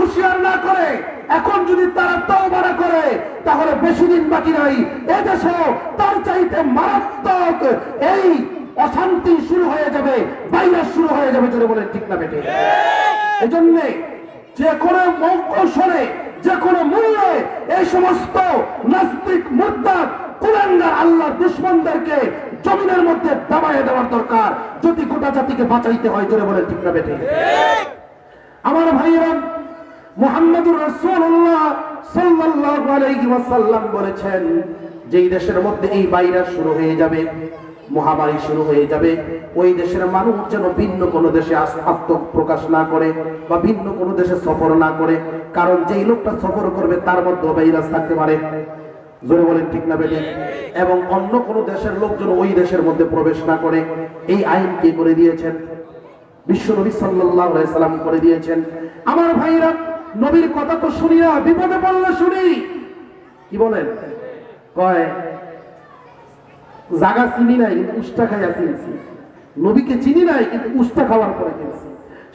হুঁশিয়ার না করে এখন যদি তারা তওবা না করে তাহলে বেশি দিন বাকি নাই, এদেশে তার চাইতে মারাত্মক এই অশান্তি শুরু হয়ে যাবে, ভাইরাস শুরু হয়ে যাবে। জোরে বলেন ঠিক না বেটে? এজন্য যে কোনো কৌশলে, যে কোনো মূল্যে এই সমস্ত নাস্তিক, মুরতাদ, কুলাঙ্গার, আল্লাহর দুশমনদেরকে জমিনের মধ্যে দাবায় দেওয়ার দরকার, যদি গোটা জাতিকে বাঁচাইতে হয়। জোরে বলেন ঠিক না বেটে? আমার ভাইয়েরা, মুহাম্মদুর রাসূলুল্লাহ সাল্লাল্লাহু আলাইহি ওয়াসাল্লাম বলেছেন, যেই দেশের মধ্যে এই ভাইরাস শুরু হয়ে যাবে, মহামারী শুরু হয়ে যাবে, ওই দেশের মানুষ যেন ভিন্ন কোনো দেশে আত্মপ্রকাশ না করে বা ভিন্ন কোনো দেশে সফর না করে, কারণ যেই লোকটা সফর করবে তার মধ্যে ভাইরাস থাকতে পারে। জোরে বলেন ঠিক না বেটে? এবং অন্য কোনো দেশের লোকজন ওই দেশের মধ্যে প্রবেশ না করে, এই আইন কে করে দিয়েছেন? বিশ্বনবী সাল্লাল্লাহু আলাইহি সাল্লাম করে দিয়েছেন। আমার ভাইরা, নবীর কথা তো শুনি না, বিপদে পড়লে শুনি। কি বলেন? কয় জাগা চিনি নাই কিন্তু উষ্টা খাইয়া চিনছি, নবীকে চিনি নাই কিন্তু উষ্টা খাওয়ার পরে চিনছি।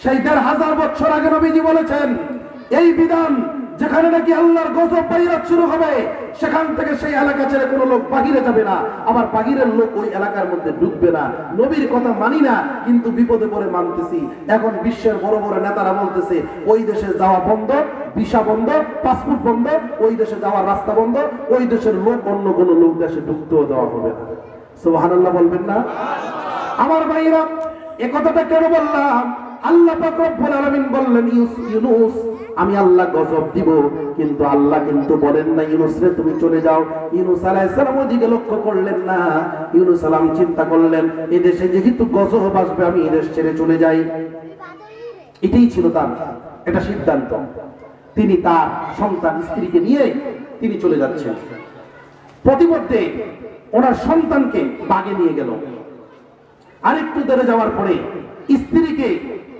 সেই ১৫০০ বছর আগে নবীজি বলেছেন, এই বিধান যেখানে নাকি আল্লাহর গজব ভাইরাস শুরু হবে, সেখান থেকে সেই এলাকা ছেড়ে কোনো লোক বাহিরে যাবে না, আবার বাহিরের লোক ওই এলাকার মধ্যে ঢুকবে না। নবীর কথা মানি না কিন্তু বিপদে পড়ে মানতেছি। এখন বিশ্বের বড় বড় নেতারা বলতেছে ওই দেশে যাওয়া বন্ধ, ভিসা বন্ধ, পাসপোর্ট বন্ধ, ওই দেশে যাওয়ার রাস্তা বন্ধ, ওই দেশের লোক অন্য কোনো লোক দেশে ঢুকতেও দেওয়া হবে না। সুবহানাল্লাহ বলবেন না? আমার ভাইরা, এ কথাটা কেন বললাম? আল্লাহ পাক রব্বুল আলামিন বললেন, ইউনূস, আমি আল্লাহ গজব দিব, কিন্তু আল্লাহ কিন্তু বলেন না ইউনূস রে তুমি চলে যাও। ইউনূস আলাইহিস সালাম ওদিকে লক্ষ্য করলেন না। ইউনূস সালাম চিন্তা করলেন, এই দেশে যেহেতু গজব আসবে আমি এই দেশ ছেড়ে চলে যাই। এটাই ছিল তার একটা সিদ্ধান্ত। তিনি তার সন্তান, স্ত্রীকে নিয়ে তিনি চলে যাচ্ছেন। প্রতিমধ্যে ওনার সন্তানকে বাগে নিয়ে গেল। আরেকটু দূরে যাওয়ার পরে স্ত্রীকে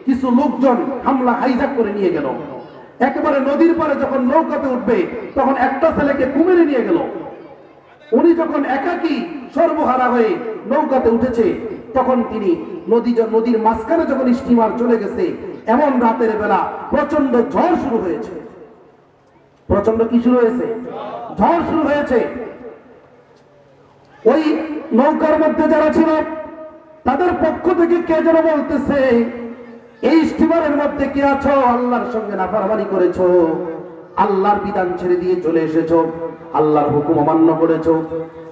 কিছু লোকজন হামলা হাইজাক করে নিয়ে গেল। একেবারে নদীর পারে যখন নৌকাতে উঠবে তখন একটা ছেলেকে কুমিরে নিয়ে গেল। উনি যখন একাকী সর্বহারা হয়ে নৌকাতে উঠেছে, তখন তিনি নদীর মাঝখানে যখন স্টিমার চলে গেছে, এমন রাতের বেলা প্রচন্ড ঝড় শুরু হয়েছে। প্রচন্ড কি শুরু হয়েছে? ঝড় শুরু হয়েছে। ওই নৌকার মধ্যে যারা ছিল তাদের পক্ষ থেকে কে যেন বলতেছে, এই স্টিমারের মধ্যে কে আছো, আল্লাহর সঙ্গে নাফরমানি করেছো, আল্লাহর বিধান ছেড়ে দিয়ে চলে এসেছো, আল্লাহর হুকুম অমান্য করেছো।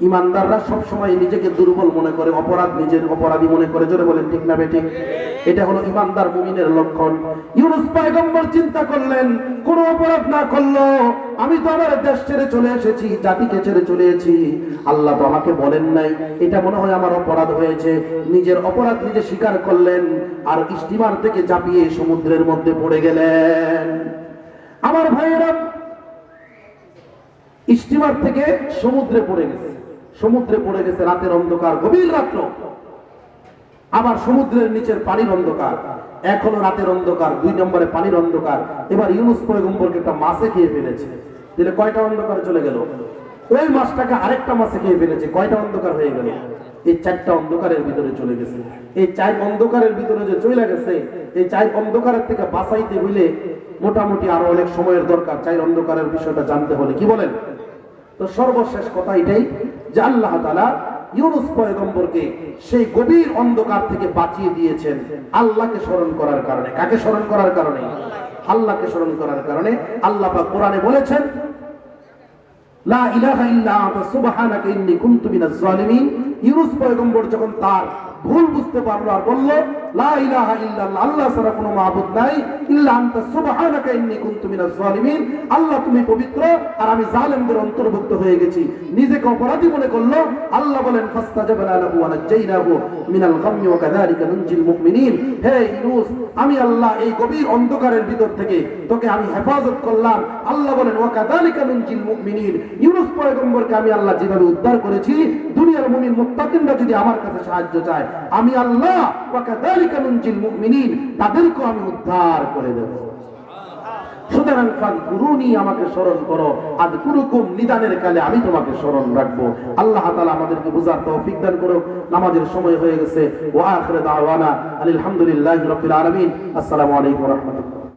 ইমানদাররা সব সময় নিজেকে দুর্বল মনে করে, নিজের অপরাধী মনে করে। জোরে বলেন ঠিক না বেঠিক? এটা হলো ইমানদার মুমিনের লক্ষণ। ইউনূস পয়গম্বর চিন্তা করলেন, কোন অপরাধ না করলো, আমি তো আমার দেশ ছেড়ে চলে এসেছি, জাতিকে ছেড়ে চলে এসেছি, আল্লাহ তো আমাকে বলেন নাই, এটা মনে হয় আমার অপরাধ হয়েছে। নিজের অপরাধ নিজে স্বীকার করলেন আর স্টিমার থেকে চাপিয়ে সমুদ্রের মধ্যে পড়ে গেলেন। আমার ভাইয়েরা, স্টিমার থেকে সমুদ্রে পড়ে গেছে। সমুদ্রে পড়ে গেছে, রাতের অন্ধকার, গভীর রাত্র। আবার সমুদ্রের নিচের পানির অন্ধকার, এখনো রাতের অন্ধকার, 2 নম্বরে পানির অন্ধকার। এবার ইউনূস পয়গম্বরকে একটা মাছে খেয়ে ফেলেছে। তাহলে কয়টা অন্ধকারে চলে গেল? ওই মাছটাকে আরেকটা মাছে খেয়ে ফেলেছে, কয়টা অন্ধকার হয়ে গেল? এই 4টা অন্ধকারের ভিতরে চলে গেছে। এই 4 অন্ধকারের ভিতরে যে চলে গেছে, এই 4 অন্ধকারের থেকে বাঁচাইতে হইলে মোটামুটি আরো অনেক সময়ের দরকার। 4 অন্ধকারের বিষয়টা জানতে হলে, কি বলেন? তো সর্বশেষ কথা এটাই যে আল্লাহ তাআলা ইউনূস পয়গম্বরকে সেই গভীর অন্ধকার থেকে বাঁচিয়ে দিয়েছেন আল্লাহকে স্মরণ করার কারণে। কাকে স্মরণ করার কারণে? আল্লাহকে স্মরণ করার কারণে। আল্লাহ পাক কোরআনে বলেছেন, লা ইলাহা ইল্লা আনতা সুবহানাকা ইন্নী কুনতু মিনাজ জালিমিন। ইউনূস পয়গম্বর যখন তার ভুল বুঝতে পারলো আর বলল, লা ইলাহা ইল্লাল্লাহ, আল্লাহ ছাড়া কোনো মাবুদ নাই, ইল্লা আনতা সুবহানাকা ইন্নী কুনতু মিনাজ জালিমিন, আল্লাহ তুমি পবিত্র আর আমি জালেমদের অন্তর্ভুক্ত হয়ে গেছি। নিজেকে অপরাধী মনে করলো। আল্লাহ বলেন, ফাস্তাজাবনা লাহু ওয়া নাজ্জাইনাহু মিনাল গাম্মি ওয়া কাযালিকা নুনজিল মুমিনিন। হে ইউনূস, আমি আল্লাহ এই গভীর অন্ধকারের ভিতর থেকে তোকে আমি হেফাজত করলাম। আল্লাহ বলেন, ওয়া কাযালিকা নুনজিল মুমিনিন, ইউনূস পয়গম্বরকে আমি আল্লাহ যেভাবে উদ্ধার করেছি, দুনিয়ার মুমিন মুত্তাকিনরা যদি আমার কাছে সাহায্য চায়, আমি আল্লাহ ওয়া কাযালিকা নুনজিল মুমিনিন, তাদেরকে আমি উদ্ধার করে দেব। সুতরাং ফাযকুরুনি, আমাকে স্মরণ করো, আযকুরুকুম, নিদানের কালে আমি তোমাকে স্মরণ রাখবো। আল্লাহ তাআলা আমাদেরকে বুঝার তৌফিক দান করো। নামাজের সময় হয়ে গেছে। ওয়া আখিরু দাওয়ানা আলহামদুলিল্লাহি রাব্বিল আলামিন। আসসালামু আলাইকুম ওয়া রাহমাতুল্লাহ।